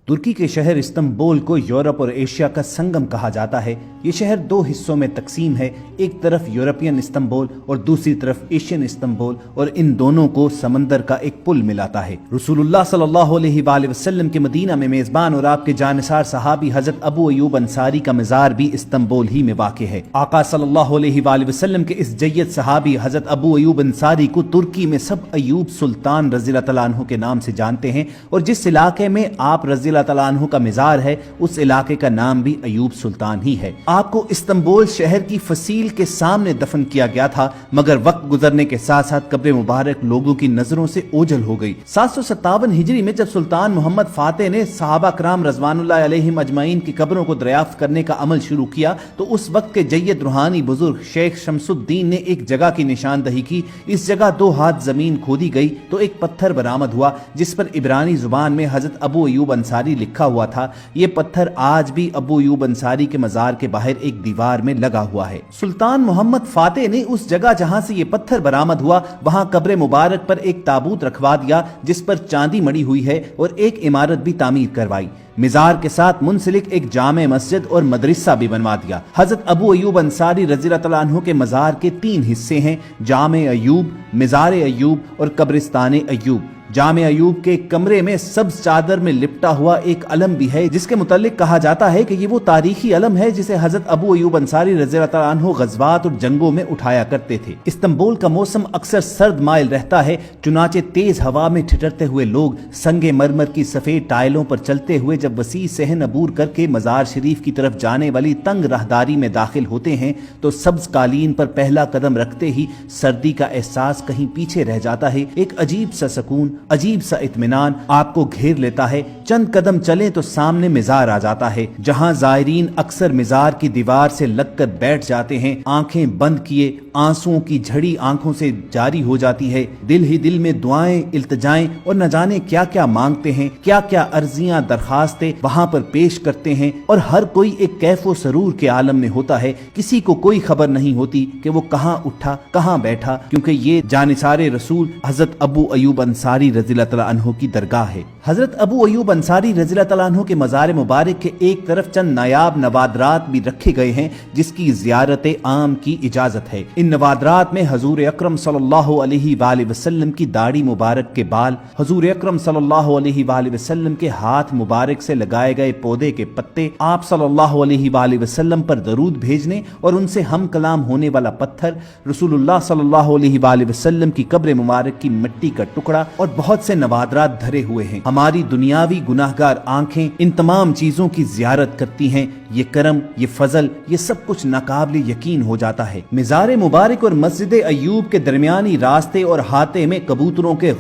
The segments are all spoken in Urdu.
ترکی کے شہر استنبول کو یورپ اور ایشیا کا سنگم کہا جاتا ہے۔ یہ شہر دو حصوں میں تقسیم ہے، ایک طرف یورپین استنبول اور دوسری طرف ایشین استنبول، اور ان دونوں کو سمندر کا ایک پل ملاتا ہے۔ رسول اللہ صلی اللہ علیہ وآلہ وسلم کے مدینہ میں میزبان اور آپ کے جانثار صحابی حضرت ابو ایوب انصاری کا مزار بھی استنبول ہی میں واقع ہے۔ آقا صلی اللہ علیہ وآلہ وسلم کے اس جید صحابی حضرت ابو ایوب انصاری کو ترکی میں سب ایوب سلطان رضی اللہ تعالیٰ عنہ کے نام سے جانتے ہیں، اور جس علاقے میں آپ رضی اللہ تعالیٰ عنہ کا مزار ہے اس علاقے کا نام بھی ایوب سلطان ہی ہے۔ آپ کو استنبول شہر کی فصیل کے سامنے دفن کیا گیا تھا، مگر وقت گزرنے کے ساتھ ساتھ قبر مبارک لوگوں کی نظروں سے اوجھل ہو گئی۔ 757 ہجری میں جب سلطان محمد فاتح نے صحابہ کرام رضوان اللہ علیہم اجمعین کی قبروں کو دریافت کرنے کا عمل شروع کیا تو اس وقت کے جید روحانی بزرگ شیخ شمس الدین نے ایک جگہ کی نشاندہی کی۔ اس جگہ 2 ہاتھ زمین کھودی گئی تو ایک پتھر برآمد ہوا جس پر عبرانی زبان میں حضرت ابو ایوب انصاری لکھا ہوا تھا۔ یہ پتھر آج بھی ابو ایوب انصاری کے مزار کے باہر ایک دیوار میں لگا ہوا ہے۔ سلطان محمد فاتح نے اس جگہ جہاں سے یہ پتھر برآمد ہوا وہاں قبر مبارک پر ایک تابوت رکھوا دیا جس پر چاندی مڑی ہوئی ہے، اور ایک عمارت بھی تعمیر کروائی۔ مزار کے ساتھ منسلک ایک جامع مسجد اور مدرسہ بھی بنوا دیا۔ حضرت ابو ایوب انصاری رضی اللہ تعالیٰ عنہ کے مزار کے 3 حصے ہیں: جامع ایوب، مزار ایوب اور قبرستان ایوب۔ جامع ایوب کے کمرے میں سبز چادر میں لپٹا ہوا ایک علم بھی ہے جس کے متعلق کہا جاتا ہے کہ یہ وہ تاریخی علم ہے جسے حضرت ابو ایوب انصاری رضی اللہ تعالیٰ عنہ غزوات اور جنگوں میں اٹھایا کرتے تھے۔ استنبول کا موسم اکثر سرد مائل رہتا ہے، چنانچہ تیز ہوا میں ٹھٹرتے ہوئے لوگ سنگ مرمر کی سفید ٹائلوں پر چلتے ہوئے جب وسیع صحن عبور کر کے مزار شریف کی طرف جانے والی تنگ راہداری میں داخل ہوتے ہیں تو سبز قالین پر پہلا قدم رکھتے ہی سردی کا احساس کہیں پیچھے رہ جاتا ہے۔ ایک عجیب سا سکون، عجیب سا اطمینان آپ کو گھیر لیتا ہے۔ چند قدم چلیں تو سامنے مزار آ جاتا ہے جہاں زائرین اکثر مزار کی دیوار سے لگ کر بیٹھ جاتے ہیں، آنکھیں بند کیے، آنسوؤں کی جھڑی آنکھوں سے جاری ہو جاتی ہے۔ دل ہی دل میں دعائیں، التجائیں اور نہ جانے کیا کیا مانگتے ہیں، کیا کیا عرضیاں درخواستیں وہاں پر پیش کرتے ہیں، اور ہر کوئی ایک کیف و سرور کے عالم میں ہوتا ہے۔ کسی کو کوئی خبر نہیں ہوتی کہ وہ کہاں اٹھا کہاں بیٹھا، کیونکہ یہ جانثار رسول حضرت ابو ایوب انصاری رضی اللہ تعالیٰ عنہ کی درگاہ ہے۔ حضرت ابو ایوب انصاری رضی اللہ تعالیٰ عنہ کے مزار مبارک کے ایک طرف چند نایاب نوادرات بھی رکھے گئے ہیں جس کی زیارت عام کی اجازت ہے۔ ان نوادرات میں حضور اکرم صلی اللہ علیہ وآلہ وسلم کی داڑھی مبارک کے بال، حضور اکرم صلی اللہ علیہ وآلہ وسلم کے ہاتھ مبارک سے لگائے گئے پودے کے پتے، آپ صلی اللہ علیہ وآلہ وسلم پر درود بھیجنے اور ان سے ہم کلام ہونے والا پتھر، رسول اللہ صلی اللہ علیہ وآلہ وسلم کی قبر مبارک کی مٹی کا ٹکڑا اور بہت سے نوادرات دھرے ہوئے ہیں۔ ہماری دنیاوی گناہگار آنکھیں ان تمام چیزوں کی زیارت کرتی ہیں۔ یہ کرم، یہ فضل، یہ سب کچھ ناقابل یقین ہو جاتا ہے۔ مزار مبارک اور مسجد ایوب کے درمیانی راستے اور احاطے میں کبوتروں کے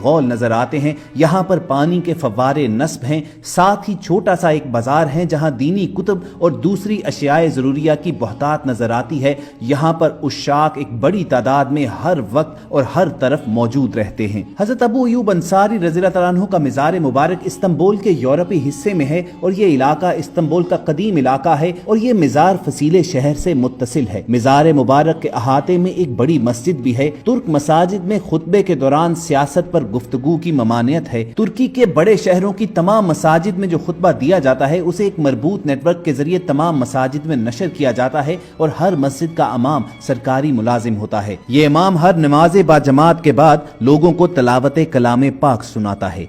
غول نظر آتے ہیں۔ یہاں پر پانی کے فوارے نصب ہیں، ساتھ ہی چھوٹا سا ایک بازار ہے جہاں دینی کتب اور دوسری اشیاء ضروریہ کی بہتات نظر آتی ہے۔ یہاں پر عشاق ایک بڑی تعداد میں ہر وقت اور ہر طرف موجود رہتے ہیں۔ حضرت ابو ایوب انصاری رضی اللہ تعالیٰ عنہ کا مزار مبارک استنبول کے یورپی حصے میں ہے، اور یہ علاقہ استنبول کا قدیم علاقہ ہے، اور یہ مزار فصیل شہر سے متصل ہے۔ مزار مبارک کے احاطے میں ایک بڑی مسجد بھی ہے۔ ترک مساجد میں خطبے کے دوران سیاست پر گفتگو کی ممانعت ہے۔ ترکی کے بڑے شہروں کی تمام مساجد میں جو خطبہ دیا جاتا ہے اسے ایک مربوط نیٹ ورک کے ذریعے تمام مساجد میں نشر کیا جاتا ہے، اور ہر مسجد کا امام سرکاری ملازم ہوتا ہے۔ یہ امام ہر نماز با جماعت کے بعد لوگوں کو تلاوت کلام پاک سناتا ہے۔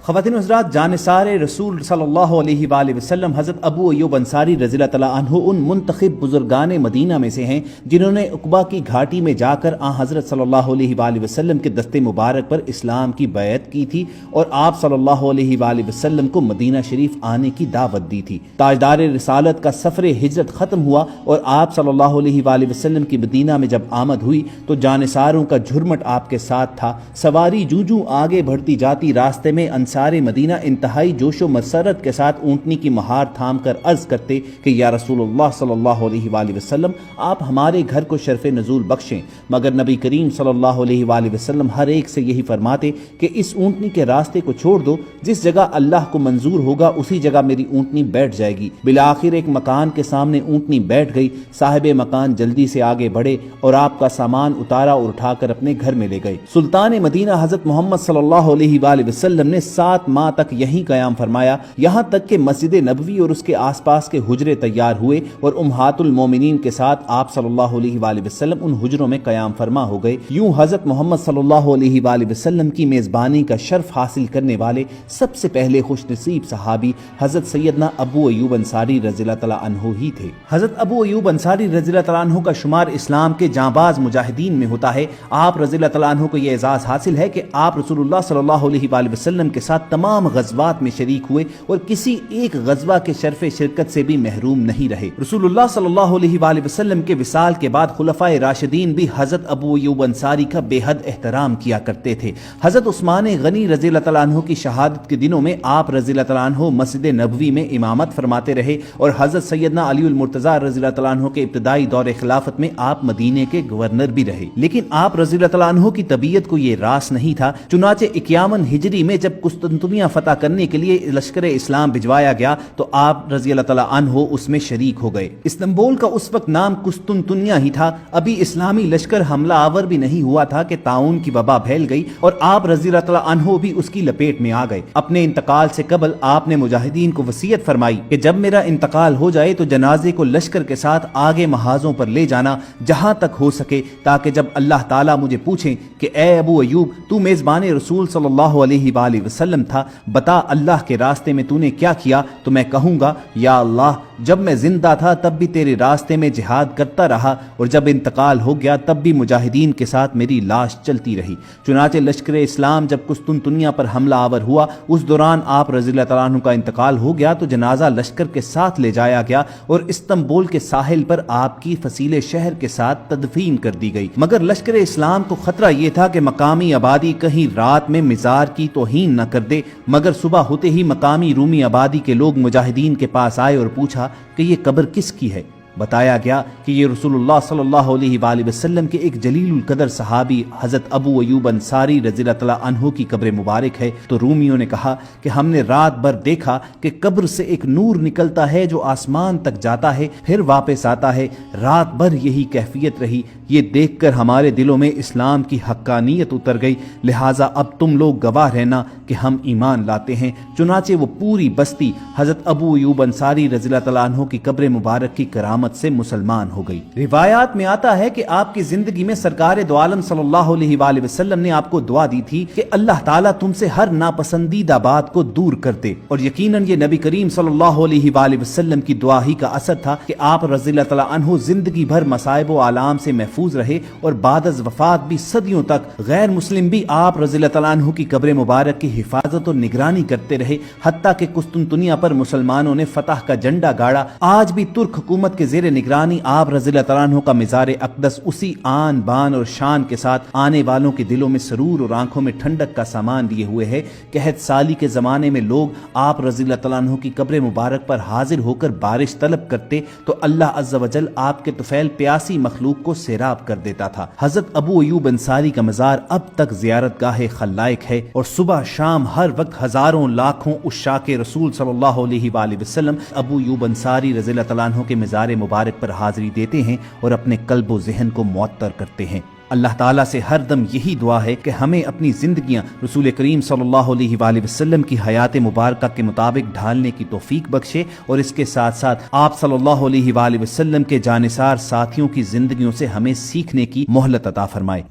خواتین و حضرات، جانثار رسول صلی اللہ علیہ وآلہ وسلم حضرت ابو ایوب انصاری رضی اللہ تعالیٰ عنہ ان منتخب بزرگان مدینہ میں سے ہیں جنہوں نے عقبہ کی گھاٹی میں جا کر حضرت صلی اللہ علیہ وآلہ وسلم کے دست مبارک پر اسلام کی بیعت کی تھی اور آپ صلی اللہ علیہ وآلہ وسلم کو مدینہ شریف آنے کی دعوت دی تھی۔ تاجدار رسالت کا سفر ہجرت ختم ہوا اور آپ صلی اللہ علیہ وآلہ وسلم کی مدینہ میں جب آمد ہوئی تو جانثاروں کا جھرمٹ آپ کے ساتھ تھا۔ سواری جوں آگے بڑھتی جاتی، راستے میں انصار مدینہ انتہائی جوش و مسرت کے ساتھ اونٹنی کی مہار تھام کر عرض کرتے کہ یا رسول اللہ صلی اللہ علیہ وآلہ وسلم، آپ ہمارے گھر کو شرف نزول بخشیں، مگر نبی کریم صلی اللہ علیہ وآلہ وسلم ہر ایک سے یہی فرماتے کہ اس اونٹنی کے راستے کو چھوڑ دو، جس جگہ اللہ کو منظور ہوگا اسی جگہ میری اونٹنی بیٹھ جائے گی۔ بالآخر ایک مکان کے سامنے اونٹنی بیٹھ گئی، صاحب مکان جلدی سے آگے بڑھے اور آپ کا سامان اتارا اور اٹھا کر اپنے گھر میں لے گئے۔ سلطان مدینہ حضرت محمد صلی اللہ علیہ وآلہ وسلم نے 7 ماہ تک یہیں قیام فرمایا، یہاں تک کہ مسجد نبوی اور اس کے آس پاس کے حجرے تیار ہوئے اور امہات المومنین کے ساتھ آپ صلی اللہ علیہ وآلہ وسلم ان حجروں میں قیام فرما ہو گئے۔ یوں حضرت محمد صلی اللہ علیہ وآلہ وسلم کی میزبانی کا شرف حاصل کرنے والے سب سے پہلے خوش نصیب صحابی حضرت سیدنا ابو ایوب انصاری رضی اللہ تعالیٰ عنہ ہی تھے۔ حضرت ابو ایوب انصاری رضی اللہ تعالیٰ عنہ کا شمار اسلام کے جانباز مجاہدین میں ہوتا ہے۔ آپ رضی اللہ تعالیٰ عنہ کو یہ اعزاز حاصل ہے کہ آپ رسول اللہ صلی اللہ علیہ وآلہ وسلم کے ساتھ تمام غزوات میں شریک ہوئے اور کسی ایک غزوہ کے شرف شرکت سے بھی محروم نہیں رہے۔ رسول اللہ صلی اللہ علیہ وآلہ وسلم کے وصال کے بعد خلفائے راشدین بھی حضرت ابو ایوب انصاری کا بے حد احترام کیا کرتے تھے۔ حضرت عثمان غنی رضی اللہ تعالیٰ عنہ کی شہادت کے دنوں میں آپ رضی اللہ تعالیٰ عنہ مسجد نبوی میں امامت فرماتے رہے اور حضرت سیدنا علی المرتضیٰ رضی اللہ تعالیٰ عنہ کے ابتدائی دور خلافت میں آپ مدینے کے گورنر بھی رہے، لیکن آپ رضی اللہ تعالیٰ عنہ کی طبیعت کو یہ راس نہیں تھا۔ چنانچہ 51 ہجری میں جب قسطنطنیہ فتح کرنے کے لیے لشکر اسلام بھجوایا گیا تو آپ رضی اللہ تعالیٰ عنہ اس میں شریک ہو گئے۔ استنبول کا اس وقت نام قسطنطنیہ ہی تھا، ابھی اسلامی لشکر حملہ آور بھی نہیں ہوا تھا کہ طاعون کی وبا پھیل گئی اور آپ رضی اللہ تعالیٰ عنہ بھی اس کی لپیٹ میں آ گئے۔ اپنے انتقال سے قبل آپ نے مجاہدین کو وصیت فرمائی کہ جب میرا انتقال ہو جائے تو جنازے کو لشکر کے ساتھ آگے محاذوں پر لے جانا جہاں تک ہو سکے، تاکہ جب اللہ تعالیٰ مجھے پوچھیں کہ اے ابو ایوب، تو میزبان رسول صلی اللہ علیہ وآلہ وسلم تھا، بتا اللہ کے راستے میں تو نے کیا کیا، تو میں کہوں گا یا اللہ، جب میں زندہ تھا تب بھی تیرے راستے میں جہاد کرتا رہا اور جب انتقال ہو گیا تب بھی مجاہدین کے ساتھ میری لاش چلتی رہی۔ چنانچہ لشکر اسلام جب قسطنطنیہ پر حملہ آور ہوا، اس دوران آپ رضی اللہ تعالیٰ عنہ کا انتقال ہو گیا تو جنازہ لشکر کے ساتھ لے جایا گیا اور استنبول کے ساحل پر آپ کی فصیل شہر کے ساتھ تدفین کر دی گئی۔ مگر لشکر اسلام کو خطرہ یہ تھا کہ مقامی آبادی کہیں رات میں مزار کی توہین نہ کر دے، مگر صبح ہوتے ہی مقامی رومی آبادی کے لوگ مجاہدین کے پاس آئے اور پوچھا کہ یہ قبر کس کی ہے۔ بتایا گیا کہ یہ رسول اللہ صلی اللہ علیہ وآلہ وسلم کے ایک جلیل القدر صحابی حضرت ابو ایوب انصاری رضی اللہ تعالیٰ عنہ کی قبر مبارک ہے۔ تو رومیوں نے کہا کہ ہم نے رات بھر دیکھا کہ قبر سے ایک نور نکلتا ہے جو آسمان تک جاتا ہے پھر واپس آتا ہے، رات بھر یہی کیفیت رہی۔ یہ دیکھ کر ہمارے دلوں میں اسلام کی حقانیت اتر گئی، لہٰذا اب تم لوگ گواہ رہنا کہ ہم ایمان لاتے ہیں۔ چنانچہ وہ پوری بستی حضرت ابو ایوب انصاری رضی اللہ تعالیٰ عنہ کی قبر مبارک کی کرامت سے مسلمان ہو گئی۔ روایات میں آتا ہے کہ آپ کی زندگی میں سرکار دو عالم صلی اللہ علیہ وآلہ وسلم نے آپ کو دعا دی تھی کہ اللہ تعالیٰ تم سے ہر ناپسندیدہ بات کو دور کر دے، اور یقیناً یہ نبی کریم صلی اللہ علیہ وآلہ وسلم کی دعا ہی کا اثر تھا کہ آپ رضی اللہ تعالیٰ عنہ زندگی بھر مصائب و آلام سے محفوظ رہے اور بعد از وفات بھی صدیوں تک غیر مسلم بھی آپ رضی اللہ تعالیٰ عنہ کی قبر مبارک کی حفاظت اور نگرانی کرتے رہے، حتیٰ کہ قسطنطنیہ پر مسلمانوں نے فتح کا جھنڈا گاڑا۔ آج بھی ترک حکومت کے زیر نگرانی آپ رضی اللہ تعالیٰ عنہ کا مزار اقدس اسی آن بان اور شان کے ساتھ آنے والوں کے دلوں میں سرور اور آنکھوں میں ٹھنڈک کا سامان لیے ہوئے ہے۔ قحط سالی کے زمانے میں لوگ آپ رضی اللہ تعالیٰ عنہ کی قبر مبارک پر حاضر ہو کر بارش طلب کرتے تو اللہ عز و جل آپ کے طفیل پیاسی مخلوق کو سیراب کر دیتا تھا۔ حضرت ابو ایوب انصاری کا مزار اب تک زیارت گاہ خلائق ہے اور صبح شام ہر وقت ہزاروں لاکھوں عشاق رسول صلی اللہ علیہ وآلہ وسلم ابو ایوب انصاری رضی اللہ تعالیٰ عنہ کے مزار مبارک پر حاضری دیتے ہیں اور اپنے قلب و ذہن کو معطر کرتے ہیں۔ اللہ تعالیٰ سے ہر دم یہی دعا ہے کہ ہمیں اپنی زندگیاں رسول کریم صلی اللہ علیہ وآلہ وسلم کی حیات مبارکہ کے مطابق ڈھالنے کی توفیق بخشے اور اس کے ساتھ ساتھ آپ صلی اللہ علیہ وآلہ وسلم کے جانثار ساتھیوں کی زندگیوں سے ہمیں سیکھنے کی مہلت عطا فرمائے۔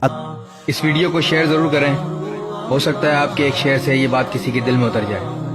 اس ویڈیو کو شیئر ضرور کریں ہو سکتا ہے آپ کے ایک شعر سے یہ بات کسی کے دل میں اتر جائے.